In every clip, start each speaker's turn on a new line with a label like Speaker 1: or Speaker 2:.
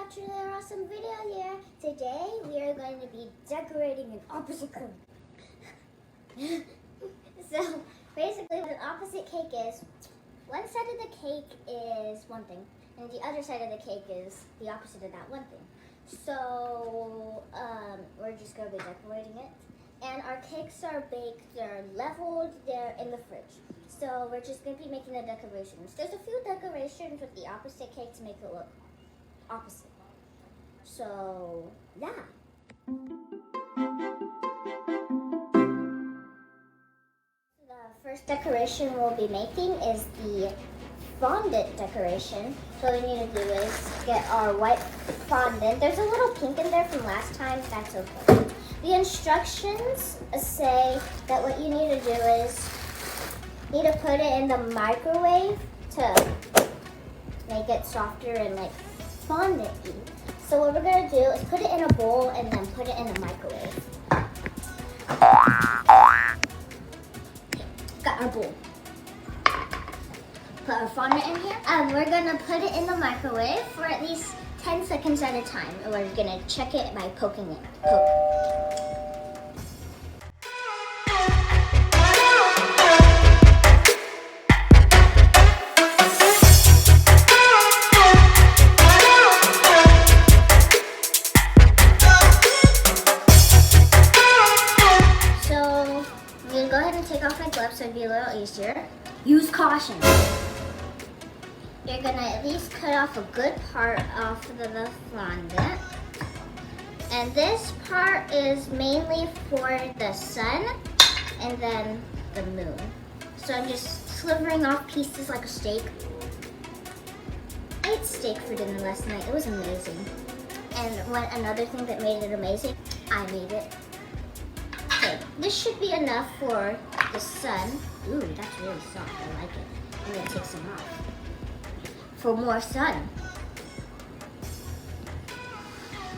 Speaker 1: back to another awesome video here. Today we are going to be decorating an opposite cake. So basically what an opposite cake is, one side of the cake is one thing and the other side of the cake is the opposite of that one thing. So we're just going to be decorating it. And our cakes are baked, they're leveled, they're in the fridge. So we're just going to be making the decorations. There's a few decorations with the opposite cake to make it look opposite. So, yeah. The first decoration we'll be making is the fondant decoration. So what we need to do is get our white fondant. There's a little pink in there from last time, that's okay. The instructions say that what you need to do is you need to put it in the microwave to make it softer and like fondant-y. So what we're going to do is put it in a bowl and then put it in the microwave. Got our bowl. Put our fondant in here. We're going to put it in the microwave for at least 10 seconds at a time. And we're going to check it by poking it. Go ahead and take off my gloves so it'd be a little easier. Use caution. You're gonna at least cut off a good part off of the fondant. And this part is mainly for the sun and then the moon. So I'm just slivering off pieces like a steak. I ate steak for dinner last night. It was amazing. And another thing that made it amazing, I made it. Okay, this should be enough for the sun. Ooh, that's really soft. I like it. I'm gonna take some off for more sun.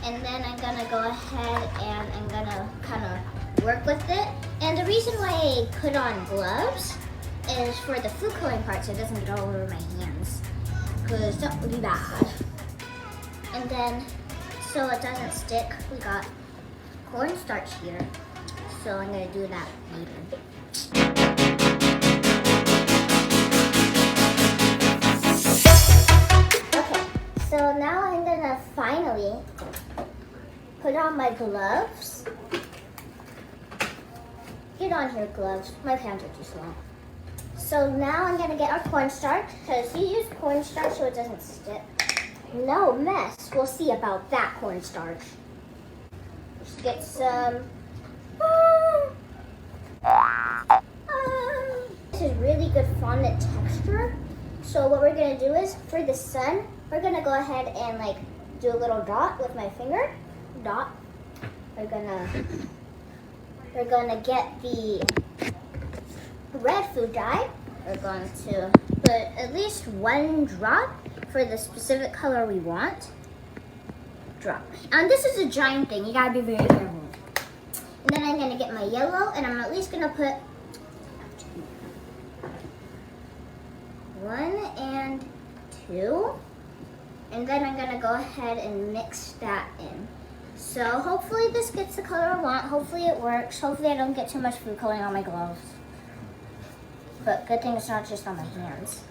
Speaker 1: And then I'm gonna go ahead and I'm gonna kind of work with it. And the reason why I put on gloves is for the food coloring part so it doesn't get all over my hands, because that would be bad. And then, so it doesn't stick, we got cornstarch here. So I'm going to do that later. Okay, so now I'm going to finally put on my gloves. Get on here, gloves. My hands are too small. So now I'm going to get our cornstarch, because you use cornstarch so it doesn't stick. No mess. We'll see about that cornstarch. Just get some. This is really good fondant texture. So what we're gonna do is, for the sun, we're gonna go ahead and like do a little dot with my finger. Dot. We're gonna get the red food dye. We're going to put at least one drop for the specific color we want. Drop. And this is a giant thing. You gotta be very careful. And then I'm gonna get my yellow, and I'm at least gonna put 1 and 2. And then I'm gonna go ahead and mix that in. So hopefully this gets the color I want. Hopefully it works. Hopefully I don't get too much food coloring on my gloves. But good thing it's not just on my hands.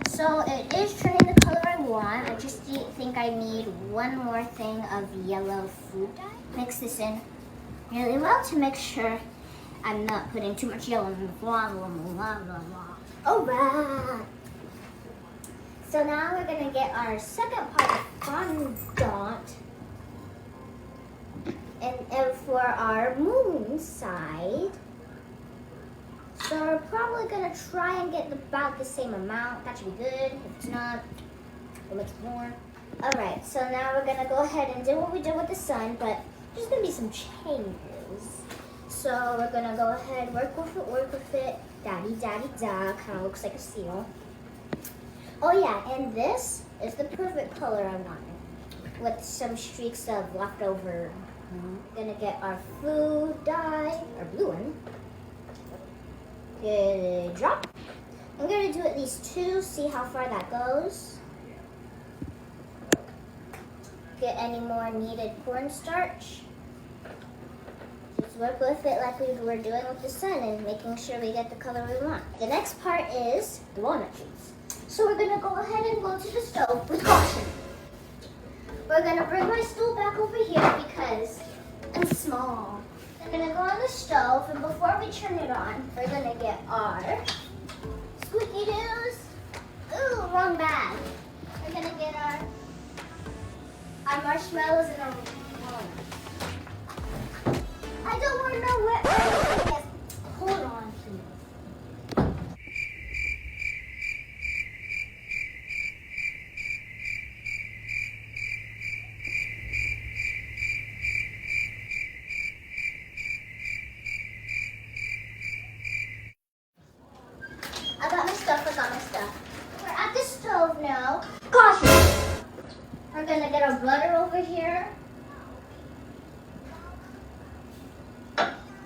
Speaker 1: So it is turning the color I want. I just think I need one more thing of yellow food dye. Mix this in really well to make sure I'm not putting too much yellow in the blah, blah, blah, blah, blah. Alright. So now we're going to get our second part of fondant. And for our moon side, so we're probably going to try and get about the same amount. That should be good. If it's not, we'll mix more. Alright, so now we're going to go ahead and do what we did with the sun, but there's going to be some changes. So we're going to go ahead, work with it. Daddy, daddy, da. Kind of looks like a seal. Oh yeah, and this is the perfect color I wanted, with some streaks of leftover. Gonna get our food dye, our blue one. Good drop. I'm gonna do at least 2, see how far that goes. get any more needed cornstarch. Just work with it like we were doing with the sun and making sure we get the color we want. The next part is the walnut treats. So we're gonna go ahead and go to the stove with caution. We're gonna bring my stool back over here because I'm small. I'm gonna go on the stove, and before we turn it on, we're gonna get our squeaky doos. Ooh, wrong bag. We're gonna get our marshmallows and our walnuts. I don't want to know where. Yes. Hold on, please. I got my stuff. We're at the stove now. Caution! We're gonna get our butter over here.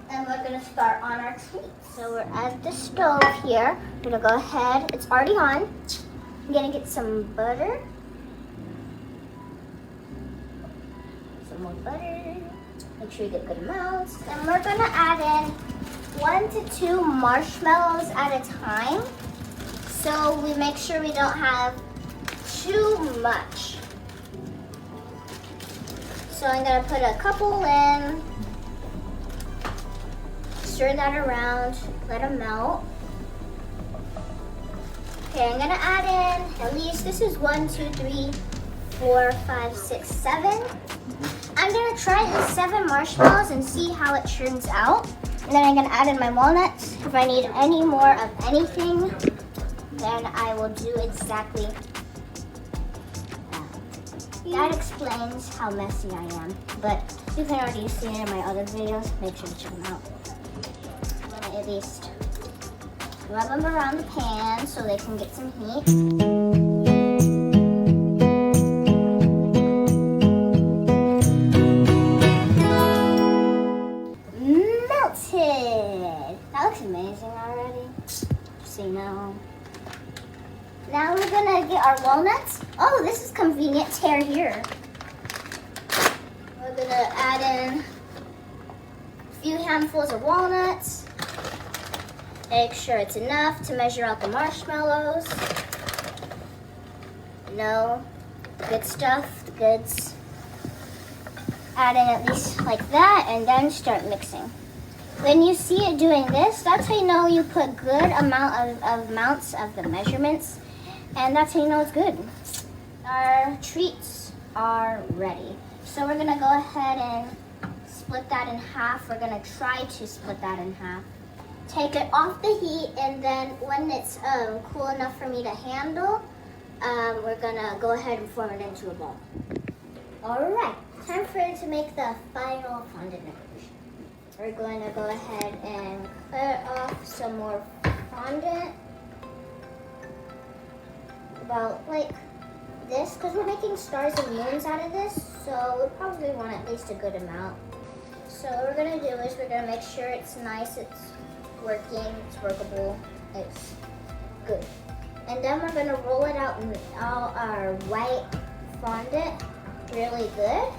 Speaker 1: And we're gonna start on our treats. So we're at the stove here. We're gonna go ahead. It's already on. I'm gonna get some butter. Some more butter. Make sure you get good amounts. And we're gonna add in 1 to 2 marshmallows at a time. So we make sure we don't have too much. So I'm gonna put a couple in. Stir that around, let them melt. Okay, I'm gonna add in at least, this is 1, 2, 3, 4, 5, 6, 7. I'm gonna try the 7 marshmallows and see how it turns out. And then I'm gonna add in my walnuts. If I need any more of anything, then I will do exactly that. That explains how messy I am, but you can already see it in my other videos. Make sure to check them out. At least rub them around the pan so they can get some heat. Melted! That looks amazing already. So you know. Now we're gonna get our walnuts. Oh, this is convenient tear here. We're gonna add in a few handfuls of walnuts. Make sure it's enough to measure out the marshmallows. No, good stuff, the goods. Add in at least like that and then start mixing. When you see it doing this, that's how you know you put good amounts of the measurements, and that's how you know it's good. Our treats are ready. So we're gonna go ahead and split that in half. We're gonna try to split that in half. Take it off the heat, and then when it's cool enough for me to handle, we're gonna go ahead and form it into a ball. All right, time for it to make the final fondant decoration. We're going to go ahead and cut off some more fondant, about like this, because we're making stars and moons out of this, so we probably want at least a good amount. So what we're gonna do is we're gonna make sure it's nice, it's working, it's workable, it's good. And then we're gonna roll it out in all our white fondant really good.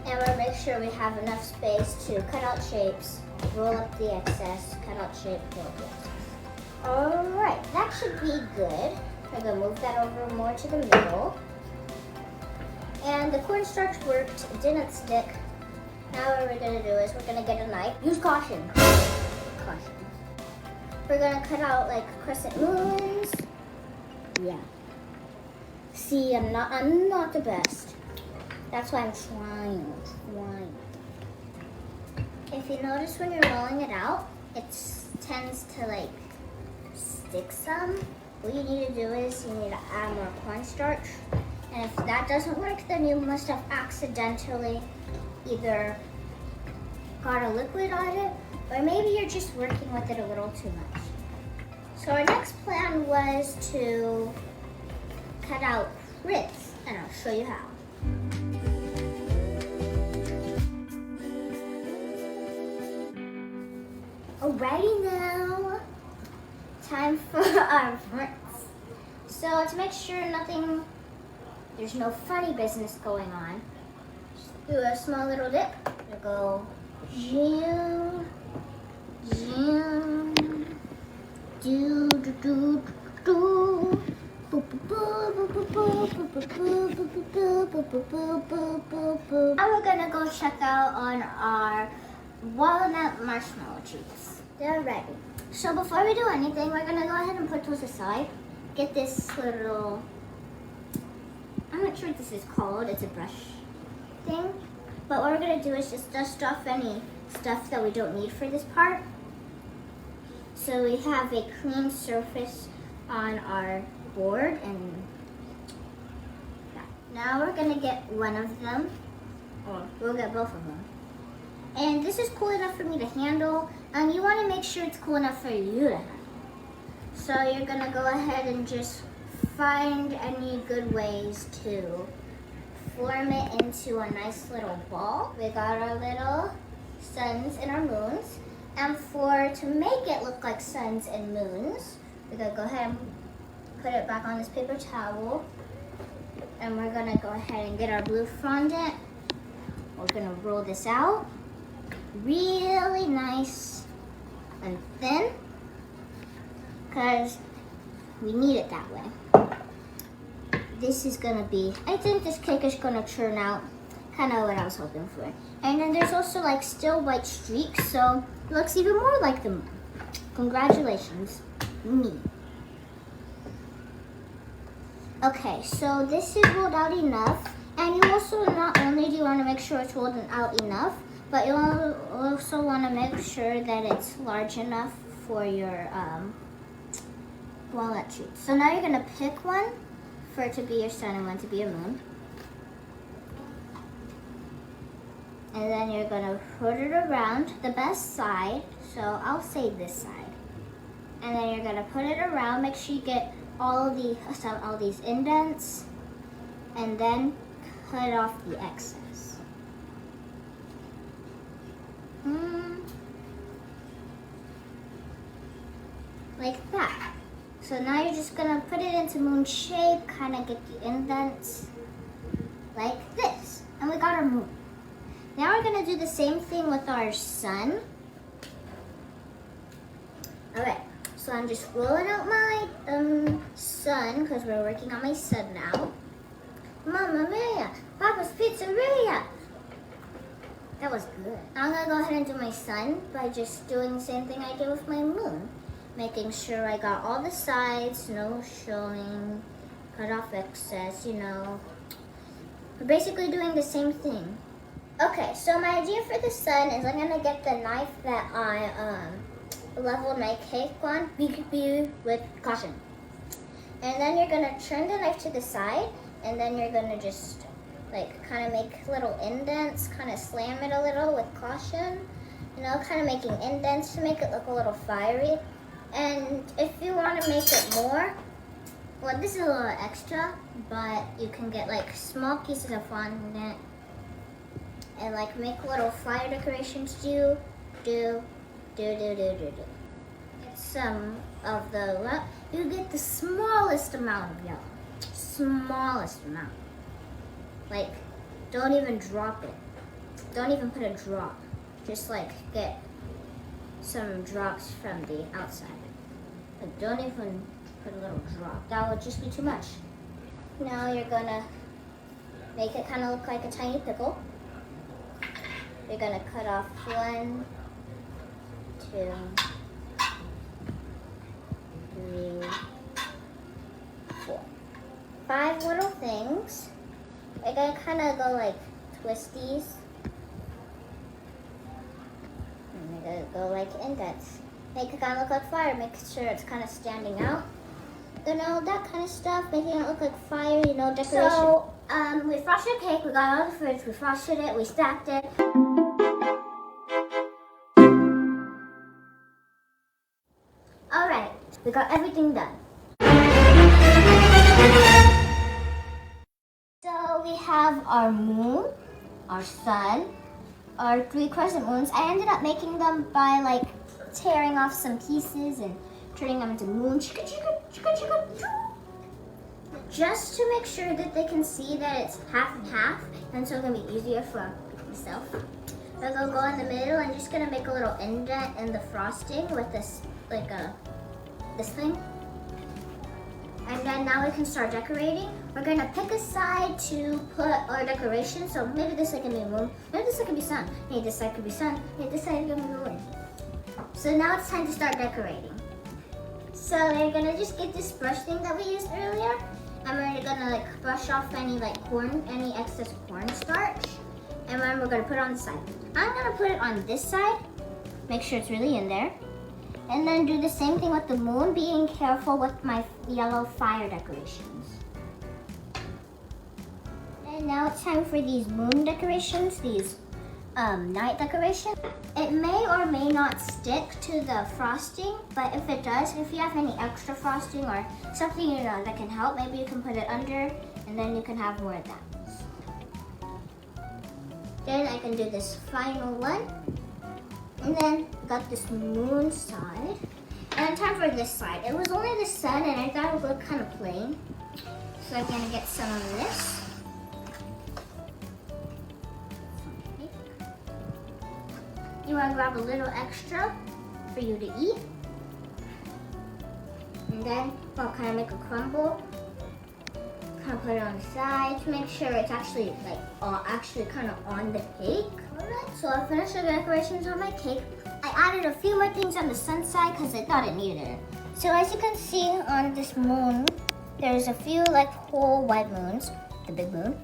Speaker 1: And we'll make sure we have enough space to cut out shapes, roll up the excess, cut out shape, roll up the excess. All right, that should be good. I'm gonna move that over more to the middle. And the cornstarch worked, it didn't stick. Now what we're gonna do is we're gonna get a knife. Use caution. Caution. We're gonna cut out like crescent moons. Yeah. See, I'm not the best. That's why I'm trying. If you notice when you're rolling it out, it tends to like stick some. What you need to do is you need to add more cornstarch. And if that doesn't work, then you must have accidentally either got a liquid on it, or maybe you're just working with it a little too much. So our next plan was to cut out ribs, and I'll show you how. Alrighty now, time for our fronts. So to make sure nothing there's no funny business going on. Just do a small little dip. You go, zoom, zoom, do, do, do, do. Now we're gonna go check out on our walnut marshmallow treats. They're ready. So before we do anything, we're gonna go ahead and put those aside. Get this little, I'm not sure what this is called, it's a brush thing. But what we're gonna do is just dust off any stuff that we don't need for this part. So we have a clean surface on our board, and now we're gonna get one of them, or we'll get both of them. And this is cool enough for me to handle, and you wanna make sure it's cool enough for you to handle. So you're gonna go ahead and just find any good ways to form it into a nice little ball. We got our little suns and our moons. And to make it look like suns and moons, we're gonna go ahead and put it back on this paper towel. And we're gonna go ahead and get our blue fondant. We're gonna roll this out really nice and thin, because we need it that way. This is gonna be, I think this cake is gonna turn out kind of what I was hoping for. And then there's also like still white streaks, so it looks even more like the moon. Congratulations, me. Okay, so this is rolled out enough, and you also not only do you want to make sure it's rolled out enough, but you also want to make sure that it's large enough for your walnut treat. So now you're gonna pick one for it to be your sun and one to be your moon. And then you're gonna put it around the best side, so I'll say this side. And then you're gonna put it around, make sure you get all these indents, and then cut off the excess. Like that. So now you're just gonna put it into moon shape, kind of get the indents like this. And we got our moon. Now we're gonna do the same thing with our sun. All right, so I'm just rolling out my sun, because we're working on my sun now. Mamma mia, Papa's Pizzeria. That was good. I'm gonna go ahead and do my sun by just doing the same thing I did with my moon. Making sure I got all the sides, no showing, cut off excess, you know. We're basically doing the same thing. Okay, so my idea for the sun is I'm gonna get the knife that I leveled my cake on, be with caution. And then you're gonna turn the knife to the side, and then you're gonna just like kind of make little indents, kind of slam it a little with caution, you know, kind of making indents to make it look a little fiery. And if you want to make it more, well, this is a little extra, but you can get like small pieces of fondant and like make little fire decorations. Get some of the, you get the smallest amount of yellow. Smallest amount. Like, don't even drop it. Don't even put a drop. Just like get some drops from the outside. Like, don't even put a little drop. That would just be too much. Now you're gonna make it kind of look like a tiny pickle. You're gonna cut off 1, 2, 3, 4. 5 little things. We're gonna kind of go like twisties. And we're gonna go like indents. Make it kind of look like fire. Make sure it's kind of standing out. You know, that kind of stuff. Making it look like fire, you know, decoration. So, we frosted the cake. We got all the fruits. We frosted it. We stacked it. All right. We got everything done. So we have our moon, our sun, our 3 crescent moons. I ended up making them by like tearing off some pieces and turning them into moon. just to make sure that they can see that it's half and half, and so it's gonna be easier for myself. So I'm gonna go in the middle and just gonna make a little indent in the frosting with this, like this thing. And then now we can start decorating. We're gonna pick a side to put our decoration. So maybe this side can be moon, maybe this side can be sun. Hey, this side could be sun. Hey, this side can be moon. So now it's time to start decorating. So we're gonna just get this brush thing that we used earlier, and we're gonna like brush off any excess cornstarch, and then we're gonna put it on the side. I'm gonna put it on this side, make sure it's really in there, and then do the same thing with the moon, being careful with my yellow fire decorations. And now it's time for these moon decorations, these night decoration. It may or may not stick to the frosting, but if it does, if you have any extra frosting or something that can help, maybe you can put it under, and then you can have more of that. Then I can do this final one, and then got this moon side, and time for this side. It was only the sun, and I thought it would look kind of plain, so I'm gonna get some of this. You want to grab a little extra for you to eat. And then I'll kind of make a crumble. Kind of put it on the side to make sure it's actually kind of on the cake. Alright, so I finished the decorations on my cake. I added a few more things on the sun side because I thought it needed it. So as you can see on this moon, there's a few like whole white moons, the big moon.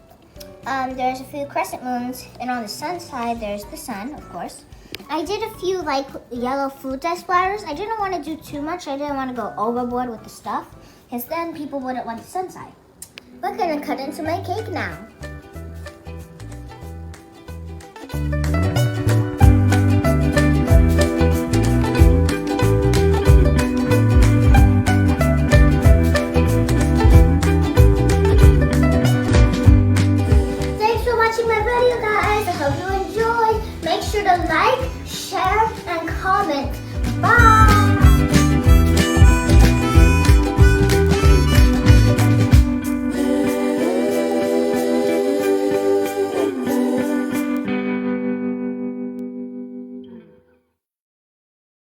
Speaker 1: There's a few crescent moons, and on the sun side, there's the sun, of course. I did a few like yellow food dye splatters. I didn't want to do too much. I didn't want to go overboard with the stuff, because then people wouldn't want the sun side. We're gonna cut into my cake now.